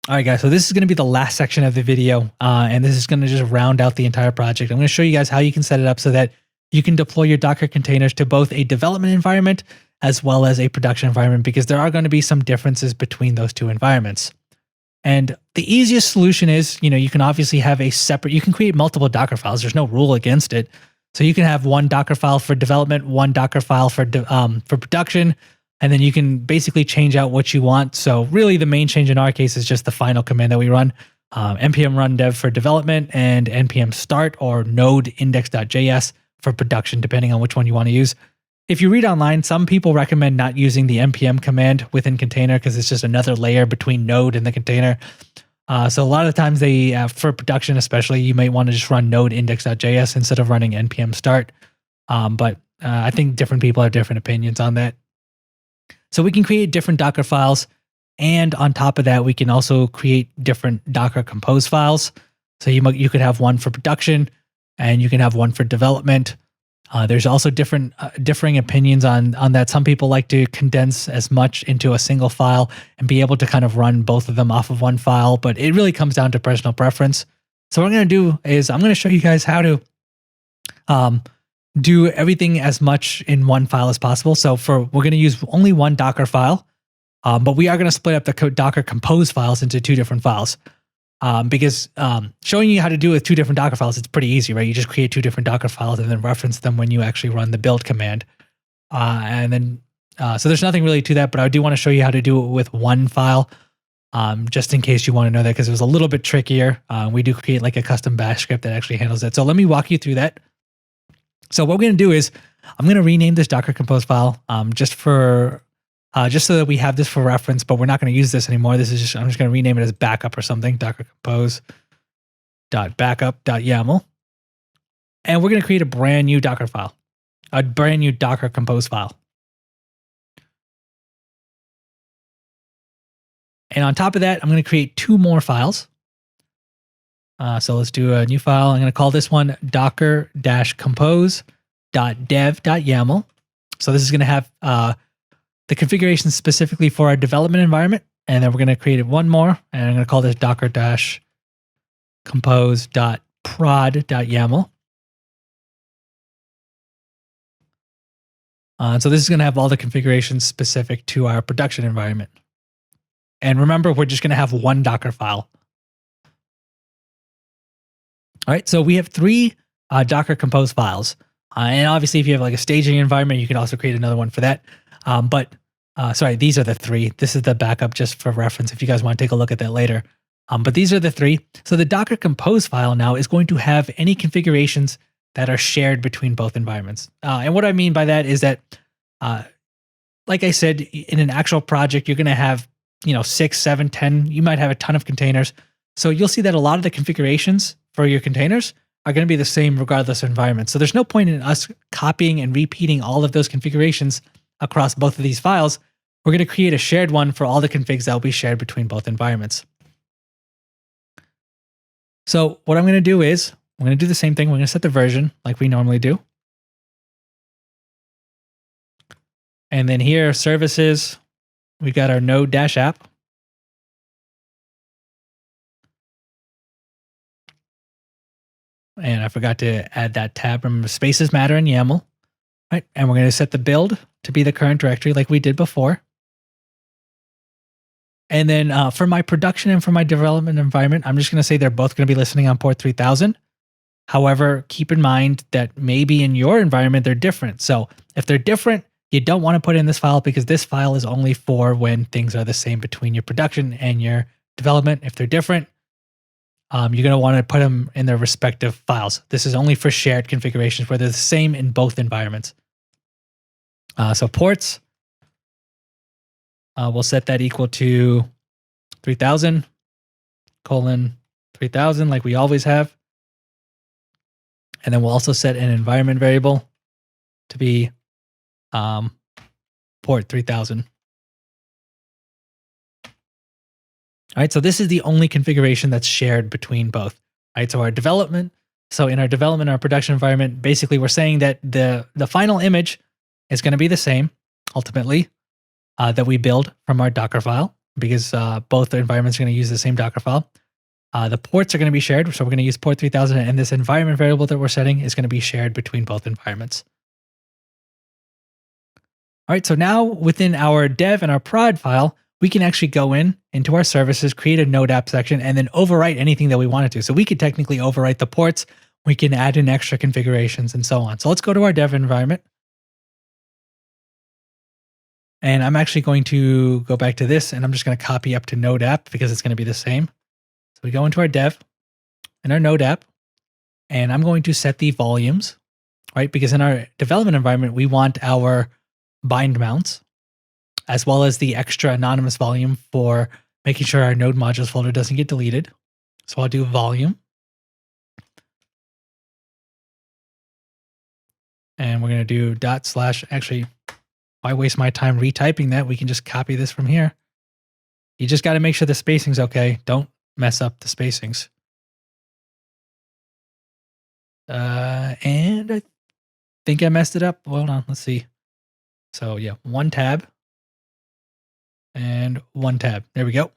All right, guys, so this is going to be the last section of the video, and this is going to just round out the entire project. I'm going to show you guys how you can set it up so that you can deploy your Docker containers to both a development environment as well as a production environment, because there are going to be some differences between those two environments. And the easiest solution is, you can obviously have a separate, you can create multiple Docker files. There's no rule against it. So you can have one Docker file for development, one Docker file for production, and then you can basically change out what you want. So really the main change in our case is just the final command that we run, npm run dev for development and npm start or node index.js for production, depending on which one you want to use. If you read online, some people recommend not using the npm command within container because it's just another layer between node and the container. So a lot of the times for production especially, you might want to just run node index.js instead of running npm start. But I think different people have different opinions on that. So we can create different Docker files. And on top of that, we can also create different Docker compose files. So you could have one for production and you can have one for development. There's also differing opinions on that. Some people like to condense as much into a single file and be able to kind of run both of them off of one file, but it really comes down to personal preference. So what I'm going to do is I'm going to show you guys how to do everything as much in one file as possible. So we're going to use only one Docker file, but we are going to split up the Docker compose files into two different files. Because showing you how to do it with two different Docker files, it's pretty easy, right? You just create two different Docker files and then reference them when you actually run the build command. So there's nothing really to that, but I do want to show you how to do it with one file, just in case you want to know that, because it was a little bit trickier. We do create like a custom bash script that actually handles that. So let me walk you through that. So what we're going to do is I'm going to rename this Docker compose file just so that we have this for reference, but we're not going to use this anymore. I'm just going to rename it as backup or something, Docker compose.backup.yaml. And we're going to create a brand new Docker file, a brand new Docker compose file. And on top of that, I'm going to create two more files. So let's do a new file. I'm going to call this one docker-compose.dev.yaml. So this is going to have the configuration specifically for our development environment. And then we're going to create one more. And I'm going to call this docker-compose.prod.yaml. So this is going to have all the configurations specific to our production environment. And remember, we're just going to have one Docker file. All right, so we have three Docker compose files. And obviously, if you have like a staging environment, you can also create another one for that. Sorry, these are the three. This is the backup just for reference if you guys want to take a look at that later. But these are the three. So the Docker compose file now is going to have any configurations that are shared between both environments. And what I mean by that is that, like I said, in an actual project, you're going to have 6, 7, 10. You might have a ton of containers. So you'll see that a lot of the configurations for your containers are going to be the same regardless of environment. So there's no point in us copying and repeating all of those configurations across both of these files. We're going to create a shared one for all the configs that will be shared between both environments. So what I'm going to do is I'm going to do the same thing. We're going to set the version like we normally do. And then here, services, we got our node-app. And I forgot to add that tab. Remember, spaces matter in YAML. Right? And we're going to set the build to be the current directory like we did before. And then for my production and for my development environment, I'm just going to say they're both going to be listening on port 3000. However, keep in mind that maybe in your environment, they're different. So if they're different, you don't want to put in this file because this file is only for when things are the same between your production and your development. If they're different, you're going to want to put them in their respective files. This is only for shared configurations where they're the same in both environments. So ports, we'll set that equal to 3000 : 3000 like we always have. And then we'll also set an environment variable to be port 3000. All right, so this is the only configuration that's shared between both. All right, so our development. So in our development, our production environment, basically we're saying that the final image is going to be the same, ultimately, that we build from our Docker file. because both the environments are going to use the same Docker file. The ports are going to be shared, so we're going to use port 3000, and this environment variable that we're setting is going to be shared between both environments. All right, so now within our dev and our prod file, we can actually go into our services, create a node app section, and then overwrite anything that we wanted to. So we could technically overwrite the ports, we can add in extra configurations and so on. So let's go to our dev environment. And I'm actually going to go back to this, and I'm just going to copy up to node app because it's going to be the same. So we go into our dev and our node app, and I'm going to set the volumes, right? Because in our development environment, we want our bind mounts, as well as the extra anonymous volume for making sure our node modules folder doesn't get deleted. So I'll do volume. And we're going to do /, actually, why waste my time retyping that? We can just copy this from here. You just got to make sure the spacing's okay. Don't mess up the spacings. And I think I messed it up. Hold on, let's see. So yeah, 1 tab and 1 tab. There we go.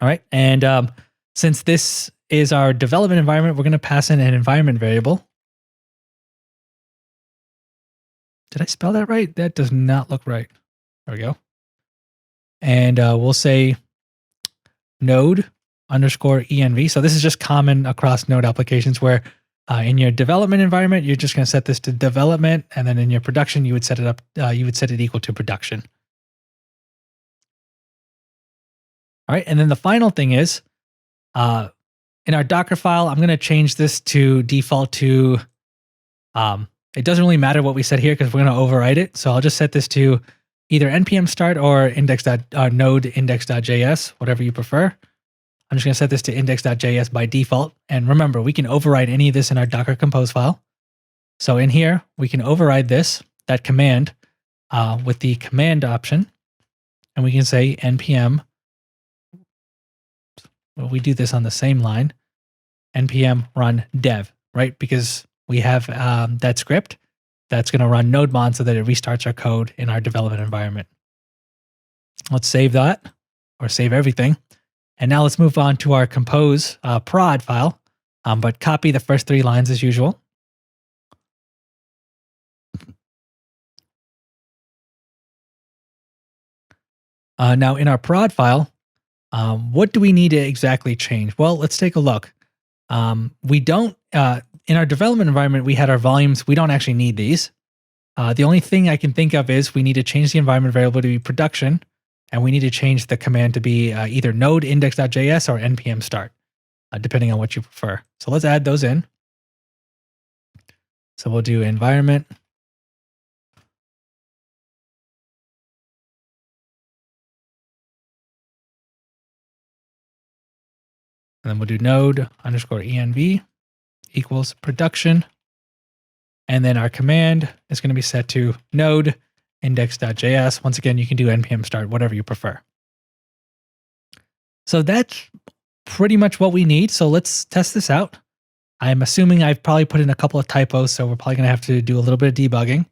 All right, and since this is our development environment, we're going to pass in an environment variable. Did I spell that right? That does not look right. There we go. And we'll say node_env. So this is just common across node applications where in your development environment, you're just going to set this to development, and then in your production, you would set it up. You would set it equal to production. All right, and then the final thing is, in our Docker file, I'm going to change this to default to. It doesn't really matter what we set here because we're going to overwrite it. So I'll just set this to either npm start or node index.js, whatever you prefer. I'm just going to set this to index.js by default. And remember, we can override any of this in our Docker compose file. So in here, we can override that command with the command option. And we can say npm. Well, we do this on the same line. npm run dev, right? Because we have that script that's going to run nodemon so that it restarts our code in our development environment. Let's save that, or save everything. And now let's move on to our compose prod file, but copy the first 3 lines as usual. Now in our prod file, what do we need to exactly change? Well, let's take a look. We don't, in our development environment, we had our volumes. We don't actually need these. The only thing I can think of is we need to change the environment variable to be production, and we need to change the command to be either node index.js or npm start, depending on what you prefer. So let's add those in. So we'll do environment. And then we'll do node_env equals production. And then our command is going to be set to node index.js. Once again, you can do npm start, whatever you prefer. So that's pretty much what we need. So let's test this out. I'm assuming I've probably put in a couple of typos, so we're probably going to have to do a little bit of debugging.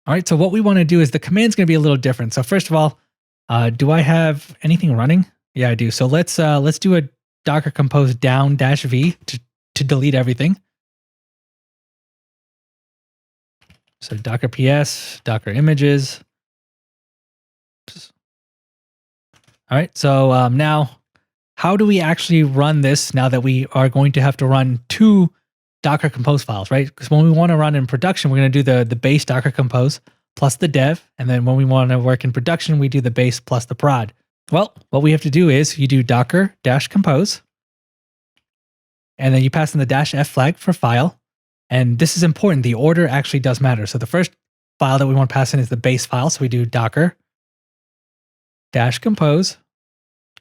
All right, so what we want to do is the command's going to be a little different. So first of all, do I have anything running? Yeah, I do. So let's do a Docker compose down-v to delete everything. So Docker PS, Docker images. All right, so now how do we actually run this now that we are going to have to run 2 Docker compose files, right? Because when we want to run in production, we're going to do the base Docker compose plus the dev. And then when we want to work in production, we do the base plus the prod. Well, what we have to do is you do docker-compose, and then you pass in the -f flag for file. And this is important. The order actually does matter. So the first file that we want to pass in is the base file. So we do docker-compose,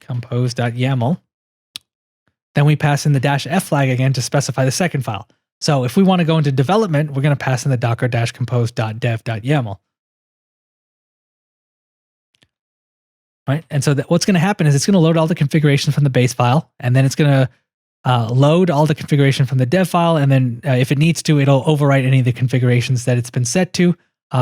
compose.yaml. Then we pass in the -f flag again to specify the second file. So if we want to go into development, we're going to pass in the docker-compose.dev.yaml. Right? And so what's going to happen is it's going to load all the configurations from the base file, and then it's going to load all the configuration from the dev file, and then if it needs to, it'll overwrite any of the configurations that it's been set to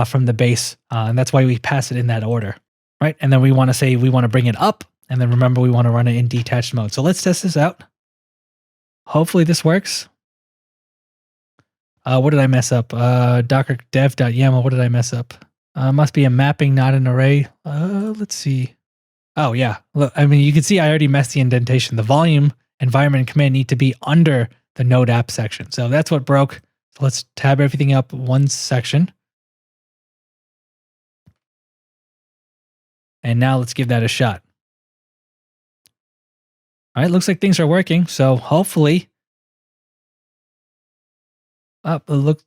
from the base, and that's why we pass it in that order. right? And then we want to say we want to bring it up. And then remember, we want to run it in detached mode. So let's test this out. Hopefully this works. What did I mess up? Docker dev.yaml. What did I mess up? Must be a mapping, not an array. Let's see. Oh yeah. Look, I mean, you can see I already messed the indentation. The volume, environment, and command need to be under the node app section. So that's what broke. So let's tab everything up one section. And now let's give that a shot. All right, looks like things are working. So hopefully,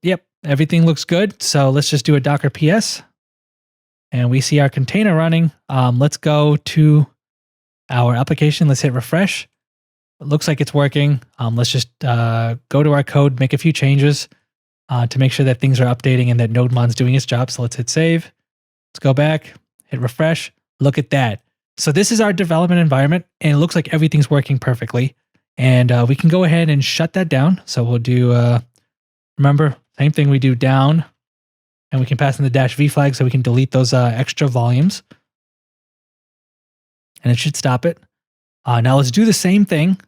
yep, everything looks good. So let's just do a Docker PS. And we see our container running. Let's go to our application. Let's hit refresh. It looks like it's working. Let's just go to our code, make a few changes to make sure that things are updating and that NodeMon's doing its job. So let's hit save. Let's go back, hit refresh. Look at that. So this is our development environment, and it looks like everything's working perfectly. And we can go ahead and shut that down. So we'll do, remember, same thing, we do down, and we can pass in the -v flag so we can delete those extra volumes. And it should stop it. Now let's do the same thing.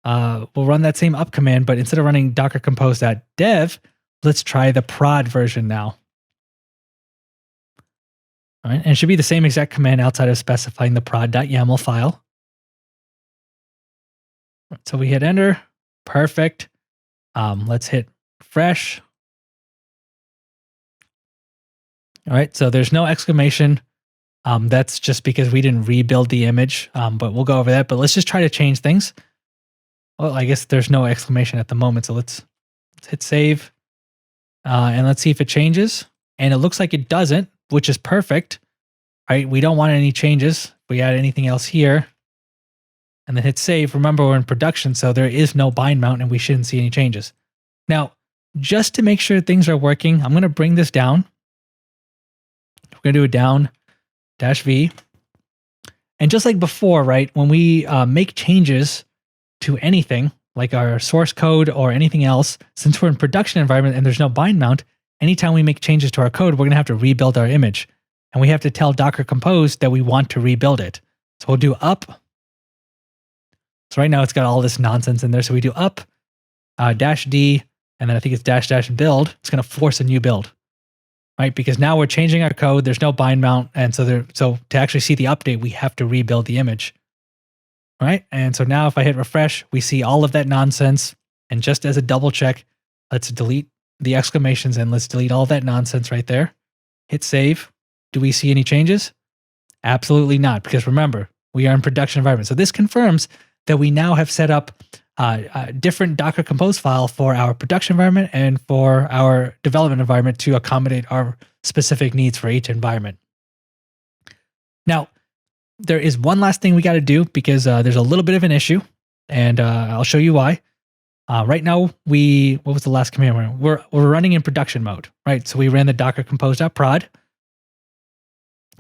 We'll run that same up command, but instead of running docker compose.dev, let's try the prod version now. All right, and it should be the same exact command outside of specifying the prod.yaml file. So we hit enter. Perfect. Let's hit refresh. All right, so there's no exclamation. That's just because we didn't rebuild the image, but we'll go over that. But let's just try to change things. Well, I guess there's no exclamation at the moment, so let's hit save. And let's see if it changes. And it looks like it doesn't, which is perfect. All right, we don't want any changes. If we add anything else here, and then hit save. Remember, we're in production, so there is no bind mount, and we shouldn't see any changes. Now, just to make sure things are working, I'm going to bring this down. We're going to do a down -v. And just like before, right, when we make changes to anything, like our source code or anything else, since we're in production environment and there's no bind mount, anytime we make changes to our code, we're going to have to rebuild our image. And we have to tell Docker Compose that we want to rebuild it. So we'll do up. So right now it's got all this nonsense in there. So we do up, -d, and then I think it's --build. It's going to force a new build, right? Because now we're changing our code. There's no bind mount. And so to actually see the update, we have to rebuild the image, right? And so now if I hit refresh, we see all of that nonsense. And just as a double check, let's delete the exclamations and let's delete all that nonsense right there. Hit save. Do we see any changes? Absolutely not, because remember, we are in production environment. So this confirms that we now have set up a different Docker Compose file for our production environment and for our development environment to accommodate our specific needs for each environment. Now, there is one last thing we got to do because there's a little bit of an issue, and I'll show you why. Right now, what was the last command? We're running in production mode, right? So we ran the docker compose.prod.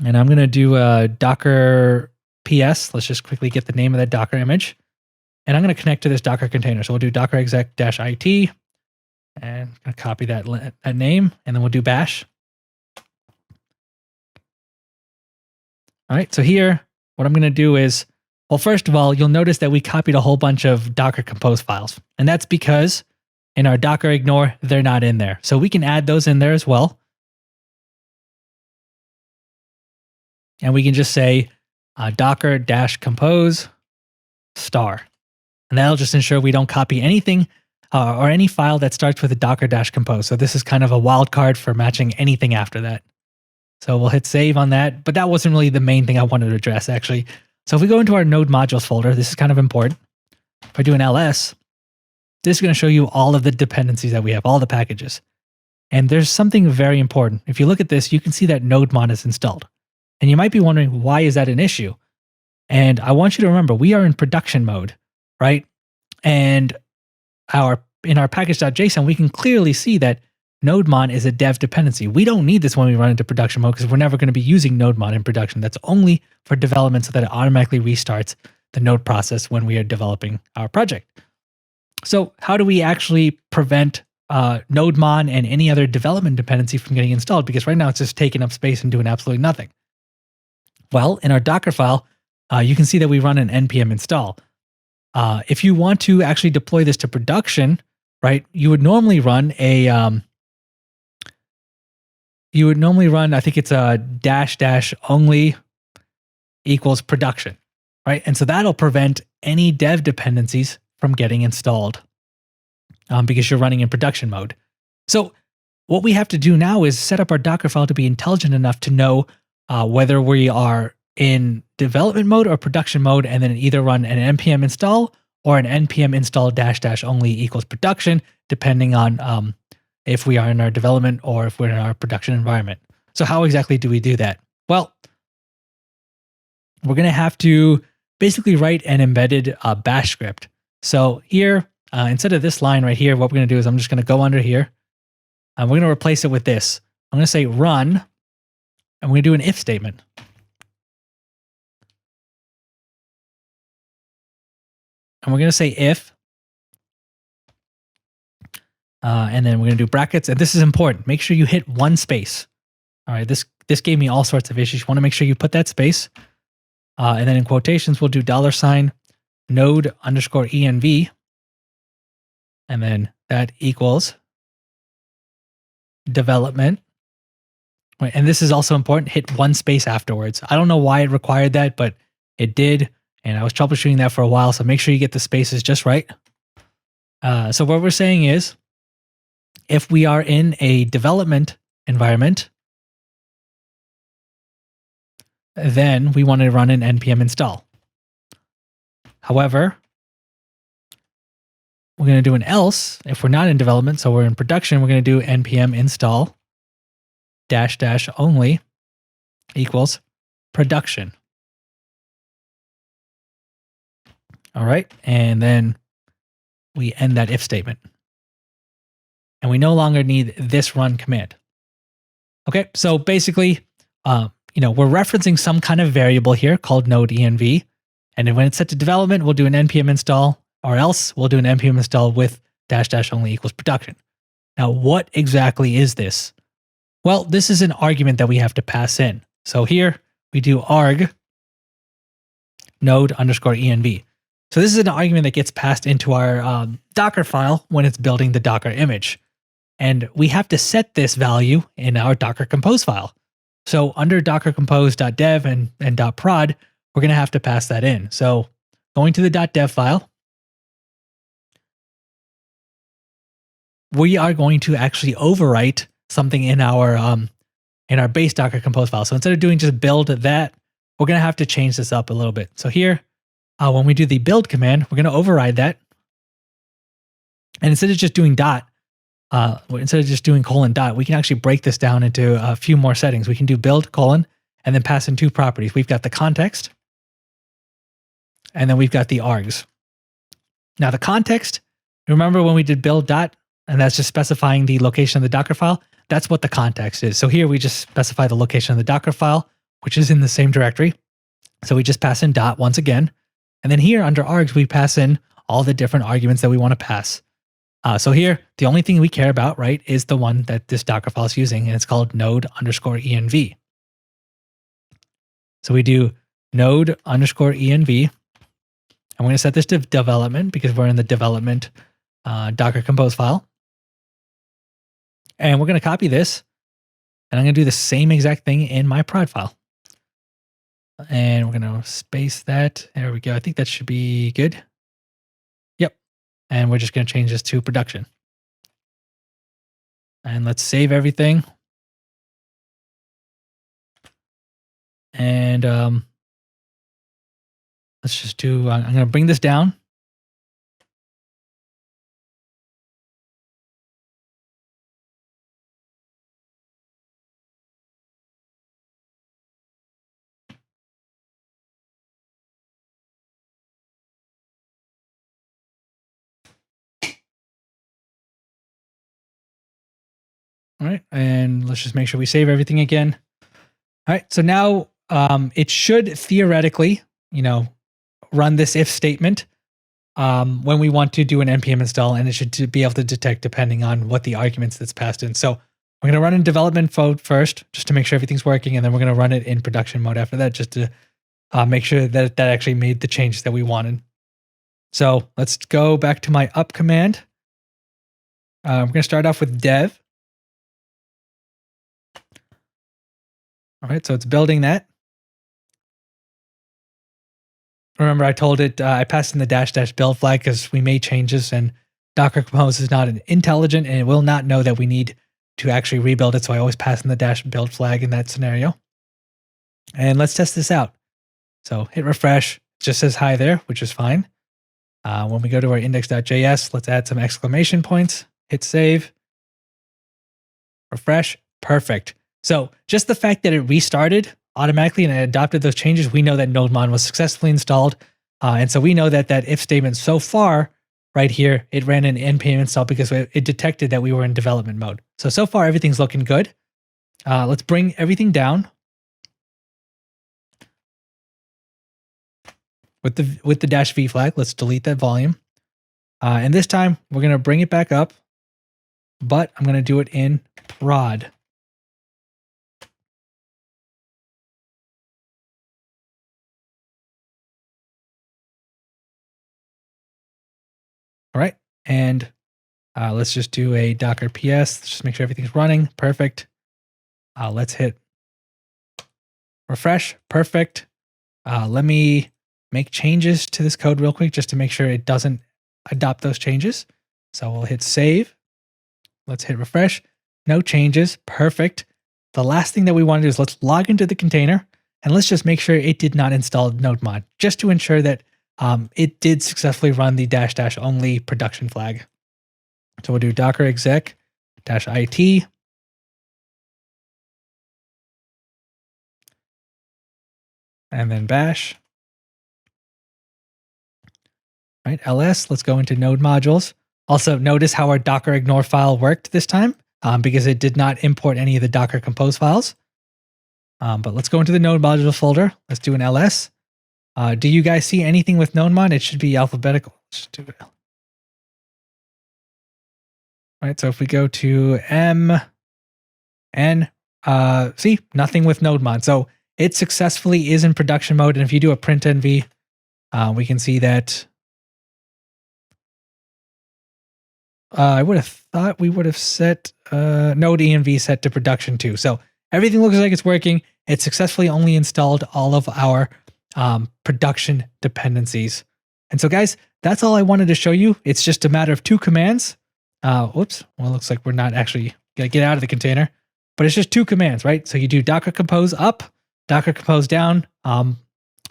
And I'm going to do a Docker PS. Let's just quickly get the name of that Docker image. And I'm going to connect to this Docker container. So we'll do docker exec-it. And I'm going to copy that name. And then we'll do bash. All right. So here, what I'm going to do is, well, first of all, you'll notice that we copied a whole bunch of Docker Compose files. And that's because in our Docker ignore, they're not in there. So we can add those in there as well. And we can just say docker-compose star. And that'll just ensure we don't copy anything or any file that starts with a docker-compose. So this is kind of a wildcard for matching anything after that. So we'll hit save on that. But that wasn't really the main thing I wanted to address, actually. So if we go into our node modules folder, this is kind of important. If I do an ls, this is going to show you all of the dependencies that we have, all the packages. And there's something very important. If you look at this, you can see that NodeMon is installed. And you might be wondering, why is that an issue? And I want you to remember, we are in production mode, right? And in our package.json, we can clearly see that NodeMon is a dev dependency. We don't need this when we run into production mode because we're never going to be using NodeMon in production. That's only for development so that it automatically restarts the node process when we are developing our project. So how do we actually prevent NodeMon and any other development dependency from getting installed? Because right now it's just taking up space and doing absolutely nothing. Well, in our Docker file, you can see that we run an npm install. If you want to actually deploy this to production, right, you would normally run I think it's a -- only equals production, right? And so that'll prevent any dev dependencies from getting installed because you're running in production mode. So what we have to do now is set up our Docker file to be intelligent enough to know whether we are in development mode or production mode, and then either run an npm install or an npm install -- only equals production, depending on if we are in our development or if we're in our production environment. So how exactly do we do that? Well, we're going to have to basically write an embedded bash script. So here, instead of this line right here, what we're going to do is I'm just going to go under here, and we're going to replace it with this. I'm going to say run, and we're going to do an if statement. And we're going to say if, and then we're going to do brackets. And this is important. Make sure you hit one space. All right, this gave me all sorts of issues. You want to make sure you put that space. And then in quotations, we'll do $node_env. And then that equals development. Right, and this is also important. Hit one space afterwards. I don't know why it required that, but it did. And I was troubleshooting that for a while. So make sure you get the spaces just right. So what we're saying is, if we are in a development environment, then we want to run an npm install. However, we're going to do an else if we're not in development. So we're in production, we're going to do npm install -- only equals production. All right. And then we end that if statement. And we no longer need this run command. Okay. So basically, we're referencing some kind of variable here called node_env. And then when it's set to development, we'll do an npm install, or else we'll do an npm install with -- only equals production. Now, what exactly is this? Well, this is an argument that we have to pass in. So here we do arg node_env. So this is an argument that gets passed into our Docker file when it's building the Docker image. And we have to set this value in our Docker compose file. So under dockercompose.dev and .prod, we're going to have to pass that in. So going to the .dev file, we are going to actually overwrite something in our base Docker compose file. So instead of doing just build that, we're going to have to change this up a little bit. So here, when we do the build command, we're going to override that. And instead of just doing colon dot, we can actually break this down into a few more settings. We can do build colon and then pass in two properties. We've got the context, and then we've got the args. Now the context, remember when we did build dot, and that's just specifying the location of the Docker file? That's what the context is. So here we just specify the location of the Docker file, which is in the same directory. So we just pass in dot once again. And then here under args, we pass in all the different arguments that we want to pass. So here, the only thing we care about, right, is the one that this Docker file is using, and it's called node_env. So we do node_env. I'm going to set this to development because we're in the development Docker compose file. And we're going to copy this, and I'm going to do the same exact thing in my prod file. And we're going to space that. There we go. I think that should be good. Yep. And we're just going to change this to production. And let's save everything. And let's just do, I'm going to bring this down. All right, and let's just make sure we save everything again. All right, so now it should theoretically, run this if statement when we want to do an npm install, and it should be able to detect depending on what the arguments that's passed in. So We're going to run in development mode first, just to make sure everything's working. And then we're going to run it in production mode after that, just to make sure that that actually made the changes that we wanted. So let's go back to my up command. I'm going to start off with dev. All right, so it's building that. Remember, I told it, I passed in the -- build flag because we made changes, and Docker Compose is not intelligent and it will not know that we need to actually rebuild it. So I always pass in the -- build flag in that scenario. And let's test this out. So hit refresh, it just says hi there, which is fine. When we go to our index.js, let's add some exclamation points, hit save, refresh, perfect. So just the fact that it restarted automatically and it adopted those changes, we know that NodeMon was successfully installed. And so we know that that if statement so far right here, it ran an npm install because it detected that we were in development mode. So far everything's looking good. Let's bring everything down. With the -v flag, let's delete that volume. And this time we're going to bring it back up, but I'm going to do it in prod. All right. And let's just do a Docker PS, just make sure everything's running. Perfect. Let's hit refresh. Perfect. Let me make changes to this code real quick just to make sure it doesn't adopt those changes. So we'll hit save. Let's hit refresh. No changes. Perfect. The last thing that we want to do is let's log into the container and let's just make sure it did not install NodeMon, just to ensure that it did successfully run the -- only production flag. So we'll do docker exec -it. And then bash. Right, ls, let's go into node modules. Also notice how our docker ignore file worked this time because it did not import any of the Docker Compose files. But let's go into the node modules folder. Let's do an ls. Do you guys see anything with NodeMon? It should be alphabetical. Let's do it. All right, so if we go to m, n, see, nothing with NodeMon. So it successfully is in production mode. And if you do a print nv, we can see that I would have thought we would have set node env set to production too. So everything looks like it's working. It successfully only installed all of our production dependencies. And so guys, that's all I wanted to show you. It's just a matter of 2 commands. Whoops. Well, it looks like we're not actually going to get out of the container, but it's just 2 commands, right? So you do Docker Compose up, Docker Compose down.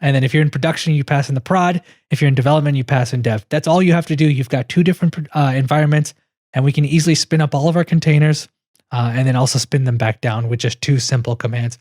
And then if you're in production, you pass in the prod. If you're in development, you pass in dev. That's all you have to do. You've got 2 different environments, and we can easily spin up all of our containers and then also spin them back down with just 2 simple commands.